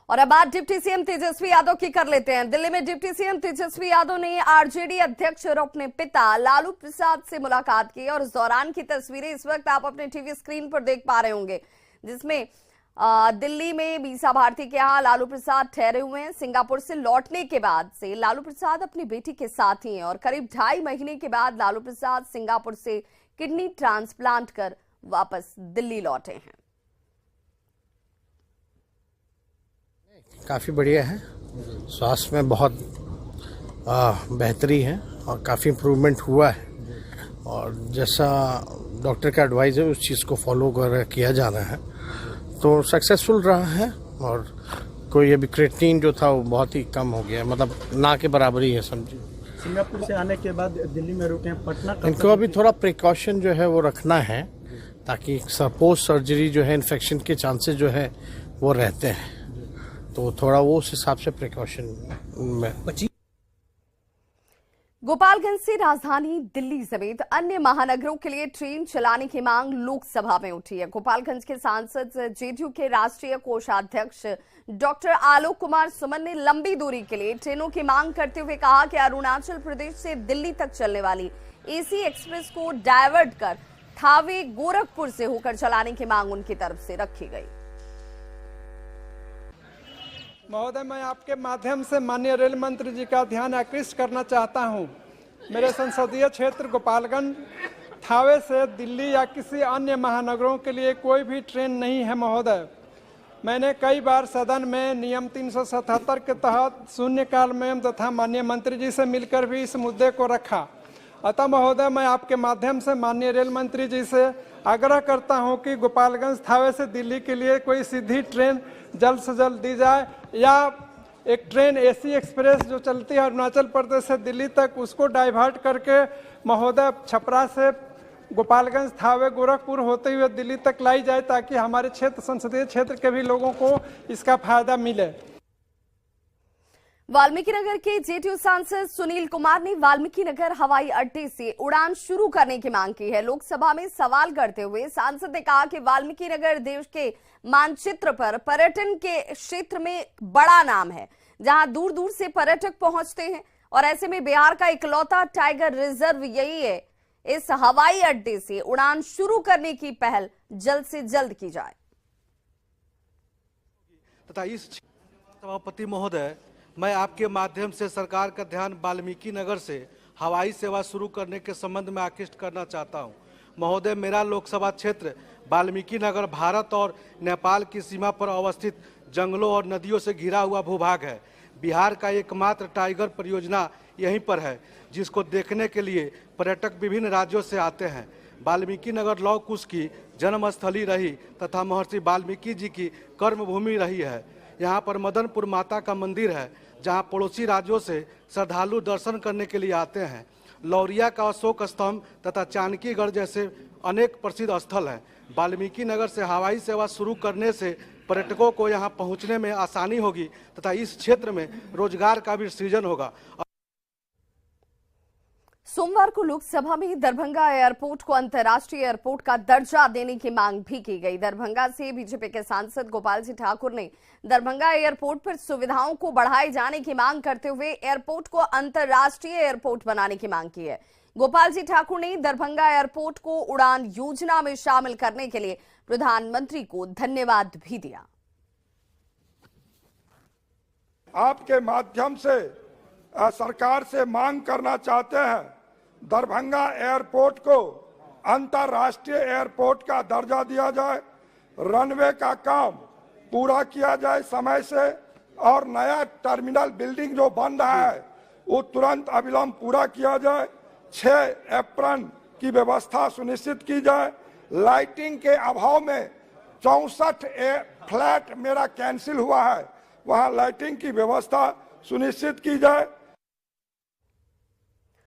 और अब बात डिप्टी सीएम तेजस्वी यादव की कर लेते हैं। दिल्ली में डिप्टी सीएम तेजस्वी यादव ने आरजेडी अध्यक्ष और अपने पिता लालू प्रसाद से मुलाकात की और इस दौरान की तस्वीरें इस वक्त आप अपने टीवी स्क्रीन पर देख पा रहे होंगे, जिसमें दिल्ली में मीसा भारती के यहाँ लालू प्रसाद ठहरे हुए हैं। सिंगापुर से लौटने के बाद से लालू प्रसाद अपनी बेटी के साथ ही हैं और करीब 2.5 महीने के बाद लालू प्रसाद सिंगापुर से किडनी ट्रांसप्लांट कर वापस दिल्ली लौटे हैं। काफ़ी बढ़िया है, स्वास्थ्य में बहुत बेहतरी है और काफ़ी इम्प्रूवमेंट हुआ है और जैसा डॉक्टर का एडवाइस है उस चीज़ को फॉलो किया जा रहा है तो सक्सेसफुल रहा है। और कोई अभी क्रिएटिनिन जो था वो बहुत ही कम हो गया, मतलब ना के बराबर ही है समझिए। सिंगापुर से आने के बाद दिल्ली में रुके हैं, पटना इनको अभी थोड़ा प्रिकॉशन जो है वो रखना है ताकि पोस्ट सर्जरी जो है इन्फेक्शन के चांसेस जो है वो रहते हैं, तो थोड़ा वो उस हिसाब से प्रिकॉशन में। गोपालगंज से राजधानी दिल्ली समेत अन्य महानगरों के लिए ट्रेन चलाने की मांग लोकसभा में उठी है। गोपालगंज के सांसद जेडीयू के राष्ट्रीय कोषाध्यक्ष डॉक्टर आलोक कुमार सुमन ने लंबी दूरी के लिए ट्रेनों की मांग करते हुए कहा कि अरुणाचल प्रदेश से दिल्ली तक चलने वाली एसी एक्सप्रेस को डायवर्ट कर थावे गोरखपुर से होकर चलाने की मांग उनकी तरफ से रखी गई। महोदय, मैं आपके माध्यम से माननीय रेल मंत्री जी का ध्यान आकृष्ट करना चाहता हूं। मेरे संसदीय क्षेत्र गोपालगंज थावे से दिल्ली या किसी अन्य महानगरों के लिए कोई भी ट्रेन नहीं है महोदय। मैंने कई बार सदन में नियम 377 के तहत शून्यकाल में तथा माननीय मंत्री जी से मिलकर भी इस मुद्दे को रखा। अतः महोदय, मैं आपके माध्यम से माननीय रेल मंत्री जी से आग्रह करता हूं कि गोपालगंज थावे से दिल्ली के लिए कोई सीधी ट्रेन जल्द से जल्द दी जाए या एक ट्रेन एसी एक्सप्रेस जो चलती है अरुणाचल प्रदेश से दिल्ली तक, उसको डाइवर्ट करके महोदय छपरा से गोपालगंज थावे गोरखपुर होते हुए दिल्ली तक लाई जाए ताकि हमारे क्षेत्र संसदीय क्षेत्र के भी लोगों को इसका फायदा मिले। वाल्मीकिनगर के जेडीयू सांसद सुनील कुमार ने वाल्मीकिनगर हवाई अड्डे से उड़ान शुरू करने की मांग की है। लोकसभा में सवाल करते हुए सांसद ने कहा कि वाल्मीकिनगर देश के मानचित्र पर पर्यटन के क्षेत्र में बड़ा नाम है, जहां दूर दूर से पर्यटक पहुंचते हैं और ऐसे में बिहार का इकलौता टाइगर रिजर्व यही है। इस हवाई अड्डे से उड़ान शुरू करने की पहल जल्द से जल्द की जाए। तथा इस सभापति महोदय, मैं आपके माध्यम से सरकार का ध्यान वाल्मीकिनगर से हवाई सेवा शुरू करने के संबंध में आकृष्ट करना चाहता हूं। महोदय, मेरा लोकसभा क्षेत्र वाल्मीकिनगर भारत और नेपाल की सीमा पर अवस्थित जंगलों और नदियों से घिरा हुआ भूभाग है। बिहार का एकमात्र टाइगर परियोजना यहीं पर है, जिसको देखने के लिए पर्यटक विभिन्न राज्यों से आते हैं। वाल्मीकिनगर लौह कुश की जन्मस्थली रही तथा महर्षि वाल्मीकि जी की कर्मभूमि रही है। यहाँ पर मदनपुर माता का मंदिर है, जहाँ पड़ोसी राज्यों से श्रद्धालु दर्शन करने के लिए आते हैं। लौरिया का अशोक स्तंभ तथा चाणकीगढ़ जैसे अनेक प्रसिद्ध स्थल हैं। वाल्मीकिनगर से हवाई सेवा शुरू करने से पर्यटकों को यहाँ पहुँचने में आसानी होगी तथा इस क्षेत्र में रोजगार का भी सृजन होगा। सोमवार को लोकसभा में दरभंगा एयरपोर्ट को अंतर्राष्ट्रीय एयरपोर्ट का दर्जा देने की मांग भी की गई। दरभंगा से बीजेपी के सांसद गोपाल जी ठाकुर ने दरभंगा एयरपोर्ट पर सुविधाओं को बढ़ाए जाने की मांग करते हुए एयरपोर्ट को अंतर्राष्ट्रीय एयरपोर्ट बनाने की मांग की है। गोपाल जी ठाकुर ने दरभंगा एयरपोर्ट को उड़ान योजना में शामिल करने के लिए प्रधानमंत्री को धन्यवाद भी दिया। आपके माध्यम से सरकार से मांग करना चाहते हैं, दरभंगा एयरपोर्ट को अंतर्राष्ट्रीय एयरपोर्ट का दर्जा दिया जाए, रनवे का काम पूरा किया जाए समय से और नया टर्मिनल बिल्डिंग जो बन रहा है वो तुरंत अविलंब पूरा किया जाए। 6 एप्रन की व्यवस्था सुनिश्चित की जाए। लाइटिंग के अभाव में 64 फ्लैट मेरा कैंसिल हुआ है, वहां लाइटिंग की व्यवस्था सुनिश्चित की जाए।